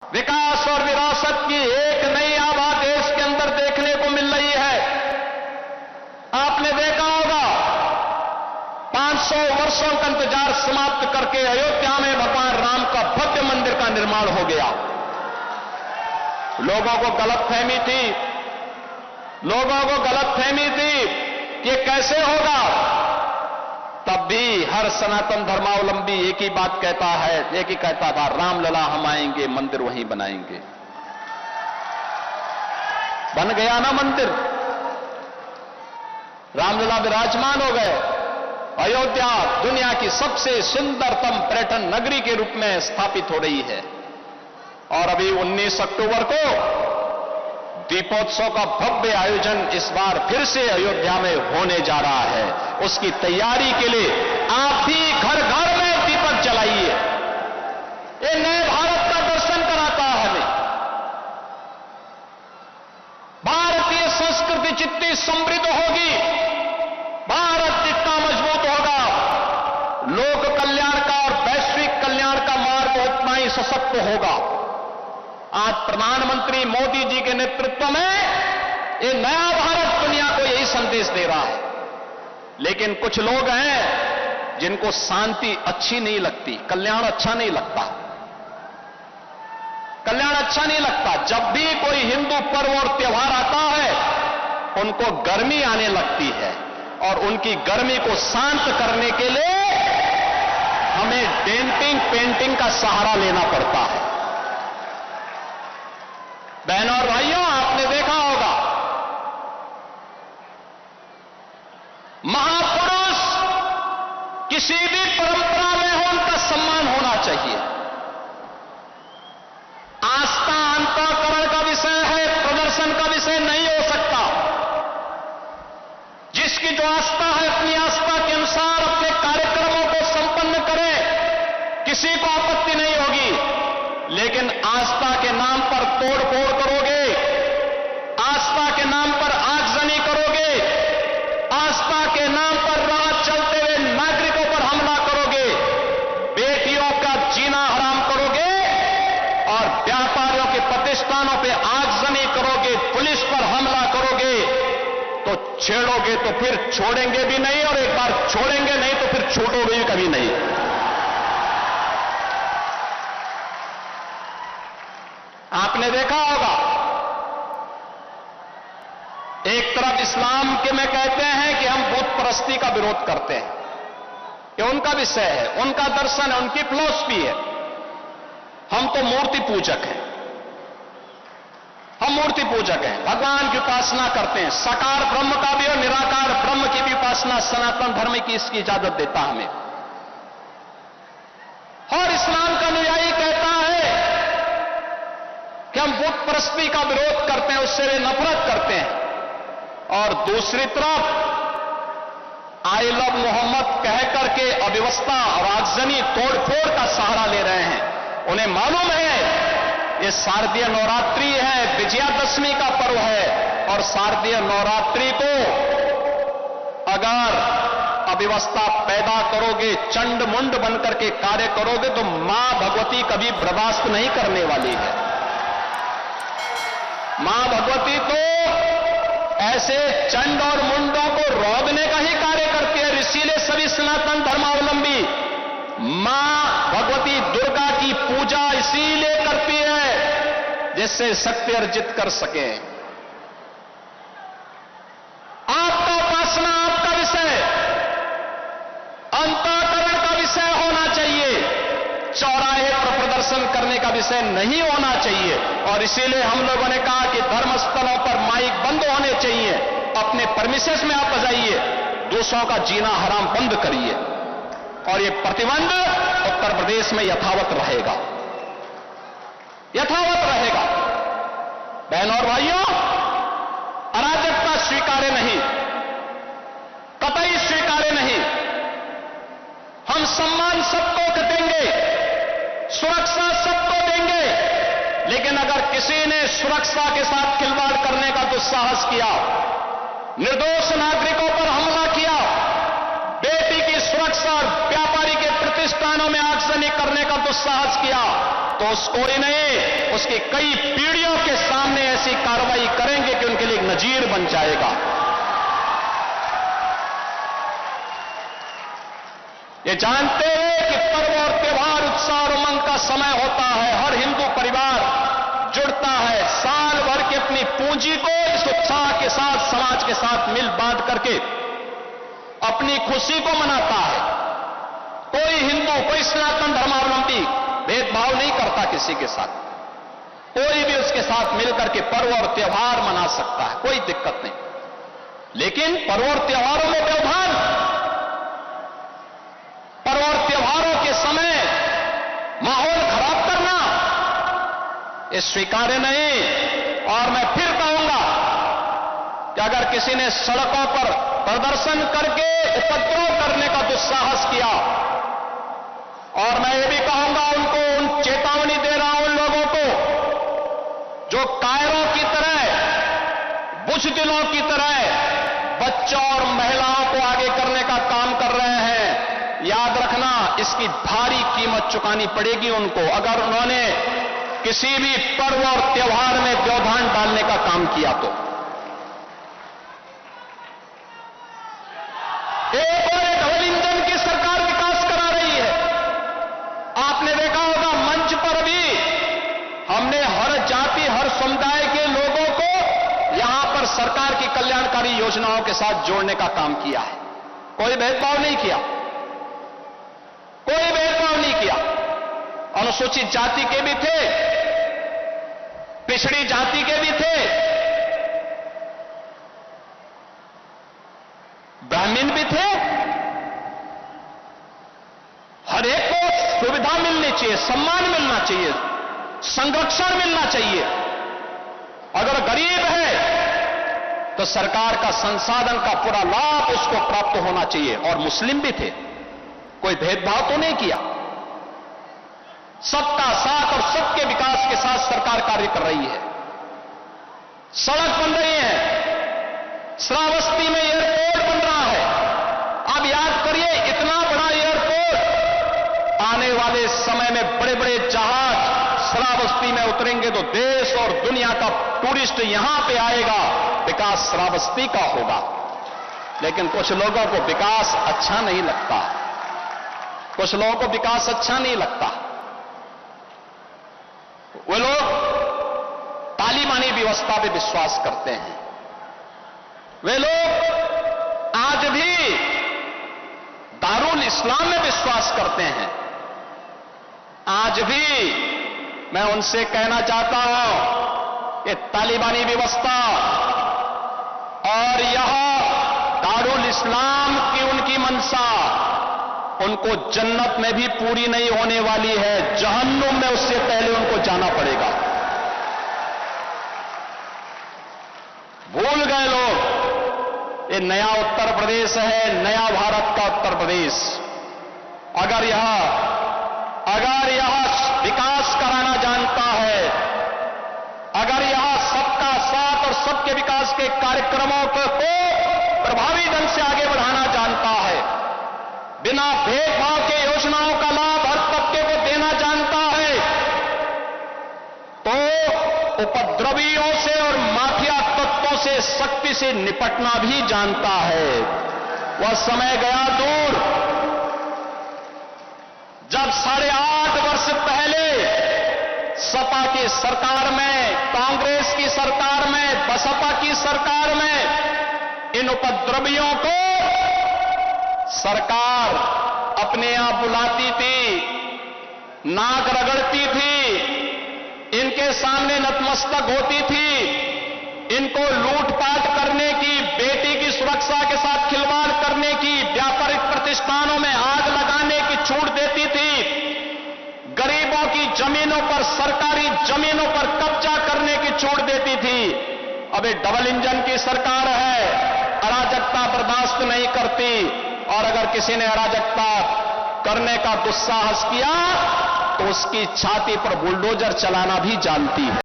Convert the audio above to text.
विकास और विरासत की एक नई आभा देश के अंदर देखने को मिल रही है। आपने देखा होगा 500 वर्षों का इंतजार समाप्त करके अयोध्या में भगवान राम का भव्य मंदिर का निर्माण हो गया। लोगों को गलतफहमी थी कि कैसे होगा। तब भी हर सनातन धर्मावलंबी एक ही बात कहता था, रामलला हम आएंगे, मंदिर वहीं बनाएंगे। बन गया ना मंदिर, रामलला विराजमान हो गए। अयोध्या दुनिया की सबसे सुंदरतम पर्यटन नगरी के रूप में स्थापित हो रही है। और अभी 19 अक्टूबर को दीपोत्सव का भव्य आयोजन इस बार फिर से अयोध्या में होने जा रहा है। उसकी तैयारी के लिए आप भी घर घर में दीपक जलाइए। ये नए भारत का दर्शन कराता है हमें। भारतीय संस्कृति जितनी समृद्ध होगी, भारत जितना मजबूत होगा, लोक कल्याण का और वैश्विक कल्याण का मार्ग उतना ही सशक्त होगा। आज प्रधानमंत्री मोदी जी के नेतृत्व में ये नया भारत दुनिया को यही संदेश दे रहा है। लेकिन कुछ लोग हैं जिनको शांति अच्छी नहीं लगती, कल्याण अच्छा नहीं लगता। जब भी कोई हिंदू पर्व और त्योहार आता है, उनको गर्मी आने लगती है और उनकी गर्मी को शांत करने के लिए हमें डेंटिंग पेंटिंग का सहारा लेना पड़ता है। बहनों और भाइयों, आपने देखा होगा महापुरुष किसी भी परंपरा में हो, उनका सम्मान होना चाहिए। आस्था अंतःकरण का विषय है, प्रदर्शन का विषय नहीं हो सकता। जिसकी जो आस्था है, अपनी आस्था के अनुसार अपने कार्यक्रमों को संपन्न करे, किसी को आपत्ति नहीं होगी। लेकिन आस्था के नाम पर तोड़फोड़ करोगे, आस्था के नाम पर आगजनी करोगे, आस्था के नाम पर राह चलते हुए नागरिकों पर हमला करोगे, बेटियों का जीना हराम करोगे और व्यापारियों के प्रतिष्ठानों पे आगजनी करोगे, पुलिस पर हमला करोगे, तो छेड़ोगे तो फिर छोड़ेंगे भी नहीं, और एक बार छोड़ेंगे नहीं तो फिर छोड़ोगे भी कभी नहीं। आपने देखा होगा, एक तरफ इस्लाम के में कहते हैं कि हम बुत परस्ती का विरोध करते हैं, ये उनका विषय है, उनका दर्शन है, उनकी फिलॉसफी है। हम तो मूर्ति पूजक हैं, भगवान की उपासना करते हैं। साकार ब्रह्म का भी और निराकार ब्रह्म की भी उपासना सनातन धर्म की इसकी इजाजत देता हमें। और इस्लाम का अनुयायी कहता है कि हम बुत परस्ती का विरोध करते हैं, उससे वे नफरत करते हैं। और दूसरी तरफ आई लव मोहम्मद कह करके अव्यवस्था और आगजनी तोड़फोड़ का सहारा ले रहे हैं। उन्हें मालूम है ये शारदीय नवरात्रि है, विजयादशमी का पर्व है, और शारदीय नवरात्रि को अगर अव्यवस्था पैदा करोगे, चंड मुंड बनकर के कार्य करोगे, तो मां भगवती कभी बर्दाश्त नहीं करने वाली है। मां भगवती तो ऐसे चंड और मुंडों को रोकने का ही कार्य करती है। इसीलिए सभी सनातन धर्मावलंबी मां भगवती दुर्गा की पूजा इसीलिए करती है जिससे शक्ति अर्जित कर सके। आपका उपासना आपका विषय, अंतःकरण का विषय होना चाहिए, चौराहे पर प्रदर्शन करने का विषय नहीं होना चाहिए। और इसीलिए हम लोगों ने कहा कि धर्मस्थलों पर माइक बंद होने चाहिए, अपने परमिशंस में आप बजाइए, दूसरों का जीना हराम बंद करिए। और ये प्रतिबंध उत्तर प्रदेश में यथावत रहेगा। बहनों और भाइयों, अराजकता स्वीकार्य नहीं, कतई स्वीकार्य नहीं। हम सम्मान सबको देंगे, सुरक्षा सबको देंगे, लेकिन अगर किसी ने सुरक्षा के साथ खिलवाड़ करने का दुस्साहस किया, निर्दोष नागरिकों पर हमला किया, बेटी की सुरक्षा और व्यापारी के प्रति प्रतिष्ठानों में आगजनी करने का दुस्साहस किया तो उसको ही नहीं, उसकी कई पीढ़ियों के सामने ऐसी कार्रवाई करेंगे कि उनके लिए एक नजीर बन जाएगा। ये जानते हैं कि पर्व और त्योहार उत्साह और उमंग का समय होता है। हर हिंदू परिवार जुड़ता है, साल भर की अपनी पूंजी को इस उत्साह के साथ समाज के साथ मिल बांट करके अपनी खुशी को मनाता है। कोई हिंदू, कोई सनातन धर्मावलंबी भेदभाव नहीं करता किसी के साथ, कोई भी उसके साथ मिलकर के पर्व और त्योहार मना सकता है, कोई दिक्कत नहीं। लेकिन पर्व और त्योहारों में व्यवधान, पर्व और त्योहारों के समय माहौल खराब करना, ये स्वीकार्य नहीं। और मैं फिर कहूंगा कि अगर किसी ने सड़कों पर प्रदर्शन करके उपद्रव करने का दुस्साहस किया, और मैं ये भी कहूंगा उनको चेतावनी दे रहा हूं उन लोगों को जो कायरों की तरह, बुज़दिलों की तरह बच्चों और महिलाओं को आगे करने का काम कर रहे हैं, याद रखना इसकी भारी कीमत चुकानी पड़ेगी उनको, अगर उन्होंने किसी भी पर्व और त्योहार में व्यवधान डालने का काम किया तो। एक और डबल इंजन की सरकार विकास करा रही है। आपने देखा होगा मंच पर भी हमने हर जाति, हर समुदाय के लोगों को यहां पर सरकार की कल्याणकारी योजनाओं के साथ जोड़ने का काम किया है। कोई भेदभाव नहीं किया, कोई भेदभाव नहीं किया। अनुसूचित जाति के भी थे, पिछड़ी जाति के भी थे, ब्राह्मण भी थे। हर एक को सुविधा मिलनी चाहिए, सम्मान मिलना चाहिए, संरक्षण मिलना चाहिए। अगर गरीब है तो सरकार का संसाधन का पूरा लाभ उसको प्राप्त होना चाहिए। और मुस्लिम भी थे, कोई भेदभाव तो नहीं किया। सबका साथ और सबके विकास के साथ सरकार कार्य कर रही है। सड़क बन रही है, श्रावस्ती में एयरपोर्ट बन रहा है। आप याद करिए, इतना बड़ा एयरपोर्ट, आने वाले समय में बड़े बड़े जहाज श्रावस्ती में उतरेंगे तो देश और दुनिया का टूरिस्ट यहां पे आएगा, विकास श्रावस्ती का होगा। लेकिन कुछ लोगों को विकास अच्छा नहीं लगता, कुछ लोगों को विकास अच्छा नहीं लगता। वे लोग तालिबानी व्यवस्था पे विश्वास करते हैं। वे लोग आज भी दारुल इस्लाम में विश्वास करते हैं। आज भी मैं उनसे कहना चाहता हूं कि तालिबानी व्यवस्था और यह दारुल इस्लाम की उनकी मंशा उनको जन्नत में भी पूरी नहीं होने वाली है, जहन्नुम में उससे पहले उनको जाना पड़ेगा। भूल गए लोग, ये नया उत्तर प्रदेश है, नया भारत का उत्तर प्रदेश। अगर यह विकास कराना जानता है, अगर यह सबका साथ और सबके विकास के कार्यक्रमों को प्रभावी ढंग से आगे बढ़ाना जानता है, बिना भेदभाव के योजनाओं का लाभ हर तबके को देना जानता है, तो उपद्रवियों से और माफिया तत्वों से सख्ती से निपटना भी जानता है। वह समय गया दूर जब 8.5 वर्ष पहले सपा की सरकार में, कांग्रेस की सरकार में, बसपा की सरकार में इन उपद्रवियों को सरकार अपने यहां बुलाती थी, नाक रगड़ती थी, इनके सामने नतमस्तक होती थी, इनको लूटपाट करने की, बेटी की सुरक्षा के साथ खिलवाड़ करने की, व्यापारिक प्रतिष्ठानों में आग लगाने की छूट देती थी, गरीबों की जमीनों पर, सरकारी जमीनों पर कब्जा करने की छूट देती थी। अब ये डबल इंजन की सरकार है, अराजकता बर्दाश्त नहीं करती, और अगर किसी ने अराजकता करने का दुस्साहस किया तो उसकी छाती पर बुलडोजर चलाना भी जानती है।